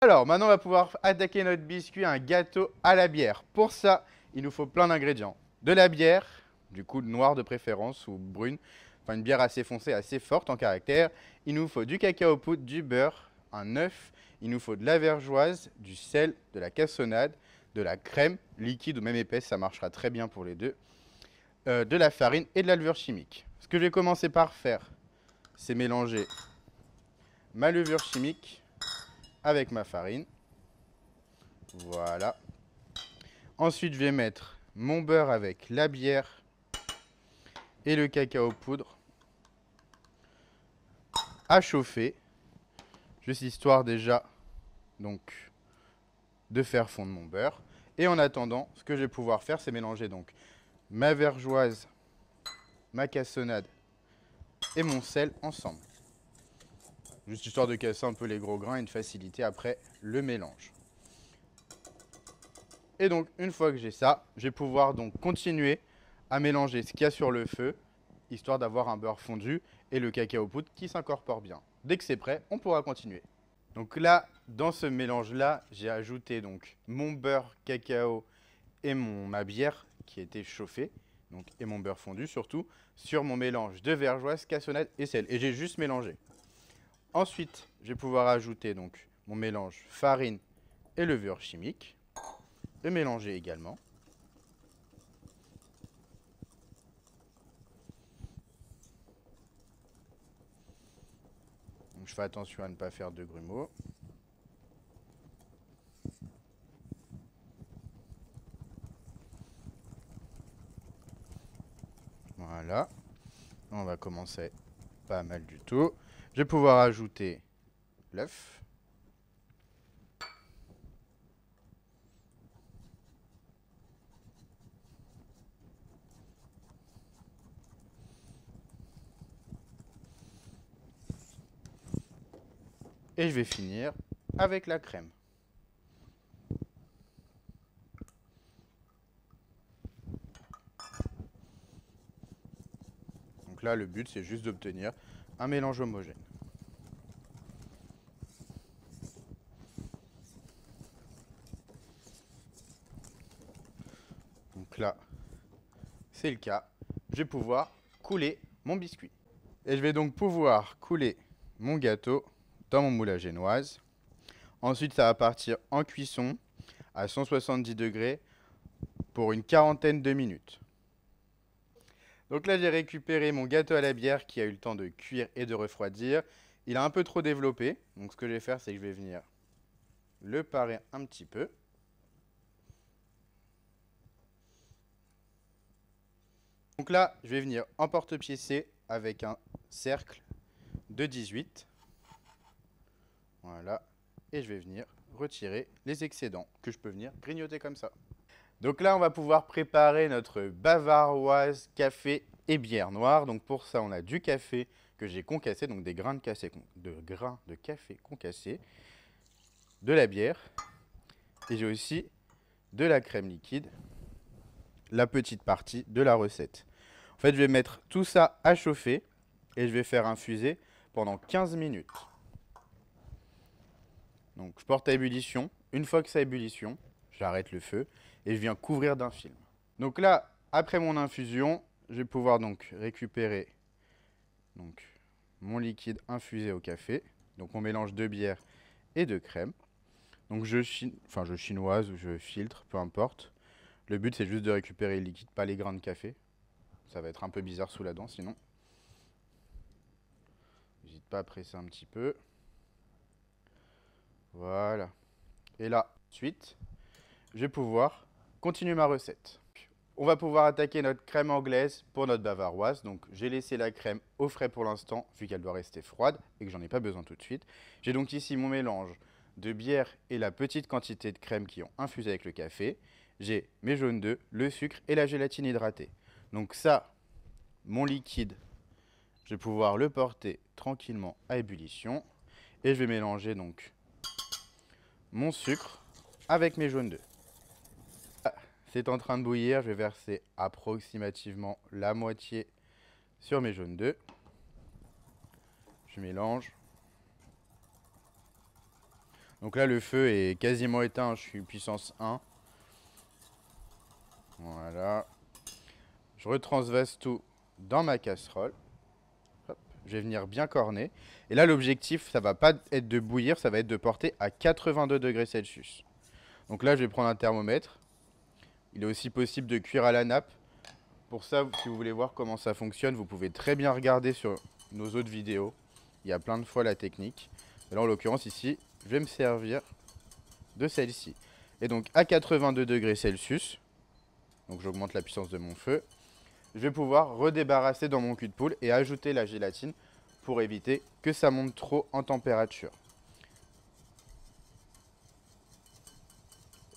Alors, maintenant, on va pouvoir attaquer notre biscuit, un gâteau à la bière. Pour ça, il nous faut plein d'ingrédients. De la bière, du coup noire de préférence ou brune, enfin une bière assez foncée, assez forte en caractère. Il nous faut du cacao poudre, du beurre, un œuf. Il nous faut de la vergeoise, du sel, de la cassonade, de la crème, liquide ou même épaisse, ça marchera très bien pour les deux. De la farine et de la levure chimique. Ce que je vais commencer par faire, c'est mélanger ma levure chimique avec ma farine. Voilà. Ensuite, je vais mettre mon beurre avec la bière et le cacao poudre à chauffer, juste histoire déjà donc de faire fondre mon beurre. Et en attendant, ce que je vais pouvoir faire, c'est mélanger donc ma vergeoise, ma cassonade et mon sel ensemble. Juste histoire de casser un peu les gros grains et de faciliter après le mélange. Et donc, une fois que j'ai ça, je vais pouvoir donc continuer à mélanger ce qu'il y a sur le feu, histoire d'avoir un beurre fondu et le cacao poudre qui s'incorpore bien. Dès que c'est prêt, on pourra continuer. Donc là, dans ce mélange-là, j'ai ajouté donc mon beurre cacao et ma bière qui était chauffée, donc, et mon beurre fondu surtout, sur mon mélange de vergeoise, cassonade et sel. Et j'ai juste mélangé. Ensuite, je vais pouvoir ajouter donc mon mélange farine et levure chimique. Le mélanger également. Donc je fais attention à ne pas faire de grumeaux. Voilà. On va commencer pas mal du tout. Je vais pouvoir ajouter l'œuf. Et je vais finir avec la crème. Donc là, le but, c'est juste d'obtenir un mélange homogène. Donc là, c'est le cas. Je vais pouvoir couler mon biscuit. Et je vais donc pouvoir couler mon gâteau dans mon moule à génoise. Ensuite, ça va partir en cuisson à 170 degrés pour une quarantaine de minutes. Donc là, j'ai récupéré mon gâteau à la bière qui a eu le temps de cuire et de refroidir. Il a un peu trop développé. Donc ce que je vais faire, c'est que je vais venir le parer un petit peu. Donc là, je vais venir en porte-piécé avec un cercle de 18. Voilà. Et je vais venir retirer les excédents que je peux venir grignoter comme ça. Donc là, on va pouvoir préparer notre bavaroise café et bière noire. Donc pour ça, on a du café que j'ai concassé, donc des grains de café concassés, de la bière, et j'ai aussi de la crème liquide, la petite partie de la recette. En fait, je vais mettre tout ça à chauffer et je vais faire infuser pendant 15 minutes. Donc je porte à ébullition. Une fois que ça a ébullition, j'arrête le feu et je viens couvrir d'un film. Donc là, après mon infusion, je vais pouvoir donc récupérer mon liquide infusé au café, donc mon mélange de bière et de crème. Donc je chinoise ou je filtre, peu importe. Le but c'est juste de récupérer le liquide, pas les grains de café. Ça va être un peu bizarre sous la dent sinon. N'hésite pas à presser un petit peu. Voilà. Et là, ensuite, je vais pouvoir continuer ma recette. On va pouvoir attaquer notre crème anglaise pour notre bavaroise. Donc j'ai laissé la crème au frais pour l'instant, vu qu'elle doit rester froide et que j'en ai pas besoin tout de suite. J'ai donc ici mon mélange de bière et la petite quantité de crème qui ont infusé avec le café. J'ai mes jaunes d'œufs, le sucre et la gélatine hydratée. Donc ça, mon liquide, je vais pouvoir le porter tranquillement à ébullition. Et je vais mélanger donc mon sucre avec mes jaunes d'œufs. C'est en train de bouillir, je vais verser approximativement la moitié sur mes jaunes d'œufs. Je mélange. Donc là, le feu est quasiment éteint, je suis puissance 1. Voilà. Je retransvase tout dans ma casserole. Hop. Je vais venir bien corner. Et là, l'objectif, ça va pas être de bouillir, ça va être de porter à 82 degrés Celsius. Donc là, je vais prendre un thermomètre. Il est aussi possible de cuire à la nappe. Pour ça, si vous voulez voir comment ça fonctionne, vous pouvez très bien regarder sur nos autres vidéos. Il y a plein de fois la technique. Et là, en l'occurrence, ici, je vais me servir de celle-ci. Et donc, à 82 degrés Celsius, donc j'augmente la puissance de mon feu, je vais pouvoir redébarrasser dans mon cul de poule et ajouter la gélatine pour éviter que ça monte trop en température.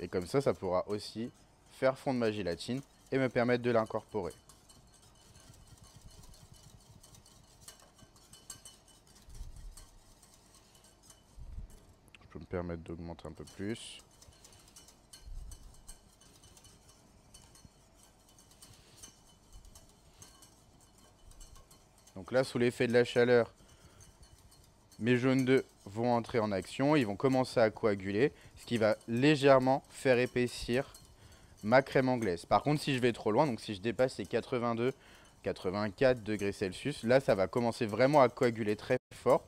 Et comme ça pourra aussi faire fondre ma gélatine et me permettre de l'incorporer. Je peux me permettre d'augmenter un peu plus. Donc là, sous l'effet de la chaleur, mes jaunes d'œufs vont entrer en action, ils vont commencer à coaguler, ce qui va légèrement faire épaissir ma crème anglaise. Par contre, si je vais trop loin, donc si je dépasse les 82, 84 degrés Celsius, là, ça va commencer vraiment à coaguler très fort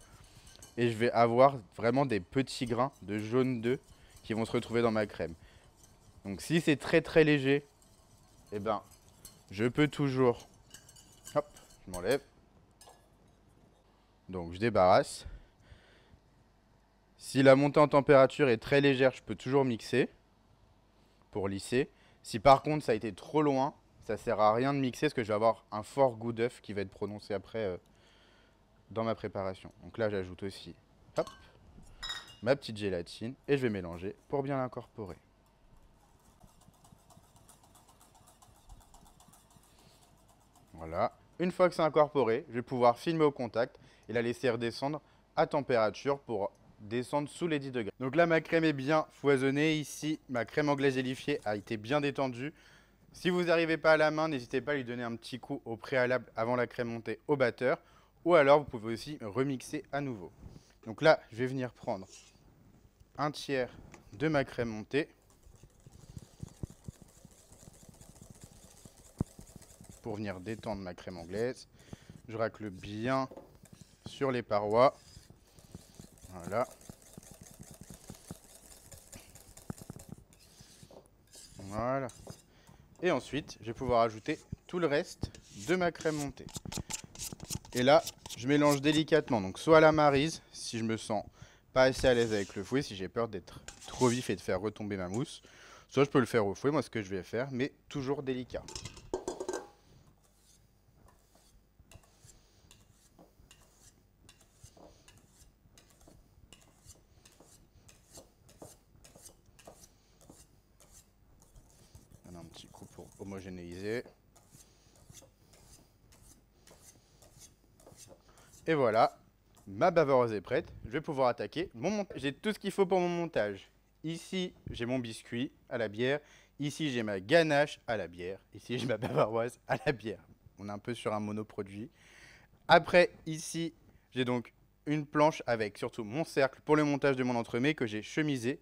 et je vais avoir vraiment des petits grains de jaune d'œuf qui vont se retrouver dans ma crème. Donc si c'est très très léger, eh ben, je peux toujours, hop, je m'enlève. Donc je débarrasse. Si la montée en température est très légère, je peux toujours mixer pour lisser. Si par contre ça a été trop loin, ça sert à rien de mixer parce que je vais avoir un fort goût d'œuf qui va être prononcé après dans ma préparation. Donc là j'ajoute aussi, hop, ma petite gélatine et je vais mélanger pour bien l'incorporer. Voilà. Une fois que c'est incorporé, je vais pouvoir filmer au contact et la laisser redescendre à température pour descendre sous les 10 degrés. Donc là, ma crème est bien foisonnée. Ici, ma crème anglaise gélifiée a été bien détendue. Si vous n'arrivez pas à la main, n'hésitez pas à lui donner un petit coup au préalable avant la crème montée au batteur. Ou alors, vous pouvez aussi remixer à nouveau. Donc là, je vais venir prendre un tiers de ma crème montée. Pour venir détendre ma crème anglaise. Je racle bien sur les parois. Voilà. Voilà. Et ensuite, je vais pouvoir ajouter tout le reste de ma crème montée. Et là, je mélange délicatement. Donc soit à la maryse, si je me sens pas assez à l'aise avec le fouet, si j'ai peur d'être trop vif et de faire retomber ma mousse. Soit je peux le faire au fouet, moi ce que je vais faire, mais toujours délicat. On a un petit coup pour homogénéiser. Et voilà, ma bavaroise est prête. Je vais pouvoir attaquer mon montage. J'ai tout ce qu'il faut pour mon montage. Ici, j'ai mon biscuit à la bière. Ici, j'ai ma ganache à la bière. Ici, j'ai ma bavaroise à la bière. On est un peu sur un monoproduit. Après, ici, j'ai donc une planche avec surtout mon cercle pour le montage de mon entremets que j'ai chemisé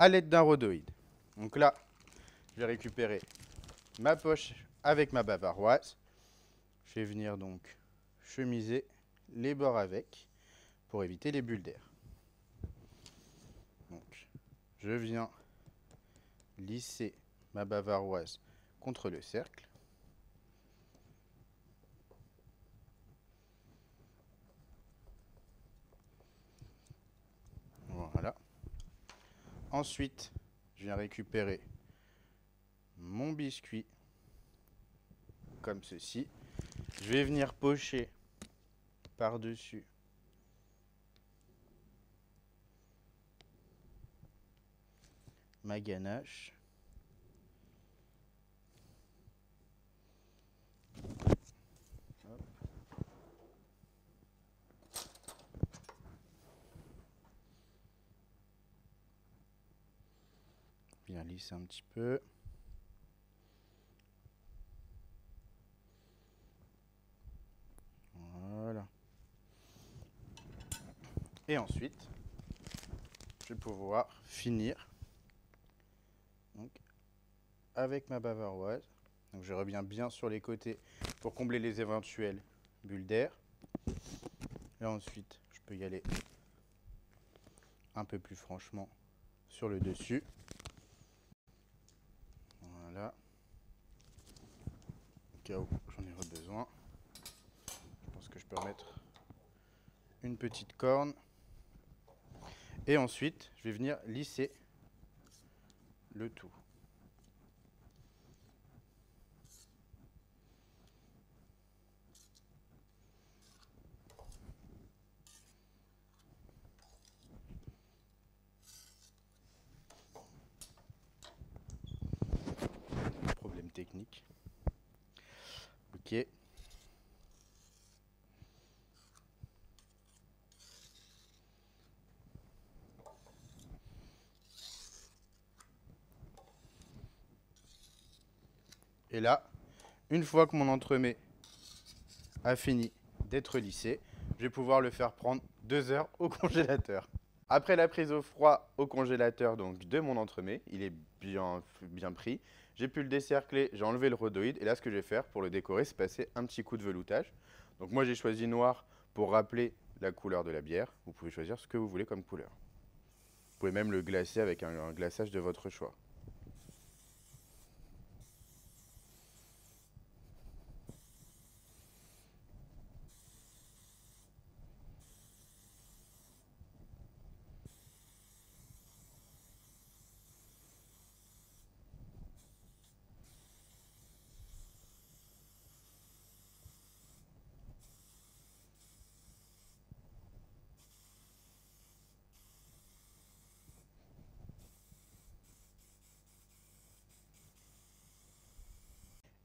à l'aide d'un rhodoïde. Donc là, je vais récupérer ma poche avec ma bavaroise. Je vais venir donc chemiser les bords avec pour éviter les bulles d'air. Donc, je viens lisser ma bavaroise contre le cercle. Voilà. Ensuite, je viens récupérer mon biscuit comme ceci. Je vais venir pocher par-dessus ma ganache. Hop. Bien lisser un petit peu. Et ensuite, je vais pouvoir finir donc, avec ma bavaroise. Donc je reviens bien sur les côtés pour combler les éventuelles bulles d'air. Là ensuite, je peux y aller un peu plus franchement sur le dessus. Voilà. Au cas où j'en ai besoin. Je pense que je peux remettre une petite corne. Et ensuite, je vais venir lisser le tout. Problème technique. Ok. Et là, une fois que mon entremets a fini d'être lissé, je vais pouvoir le faire prendre 2 heures au congélateur. Après la prise au froid au congélateur donc de mon entremets, il est bien pris. J'ai pu le décercler, j'ai enlevé le rhodoïde et là ce que je vais faire pour le décorer, c'est passer un petit coup de veloutage. Donc moi j'ai choisi noir pour rappeler la couleur de la bière. Vous pouvez choisir ce que vous voulez comme couleur. Vous pouvez même le glacer avec un glaçage de votre choix.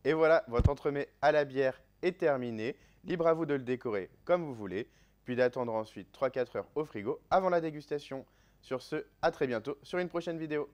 Et voilà, votre entremets à la bière est terminé. Libre à vous de le décorer comme vous voulez, puis d'attendre ensuite 3-4 heures au frigo avant la dégustation. Sur ce, à très bientôt sur une prochaine vidéo.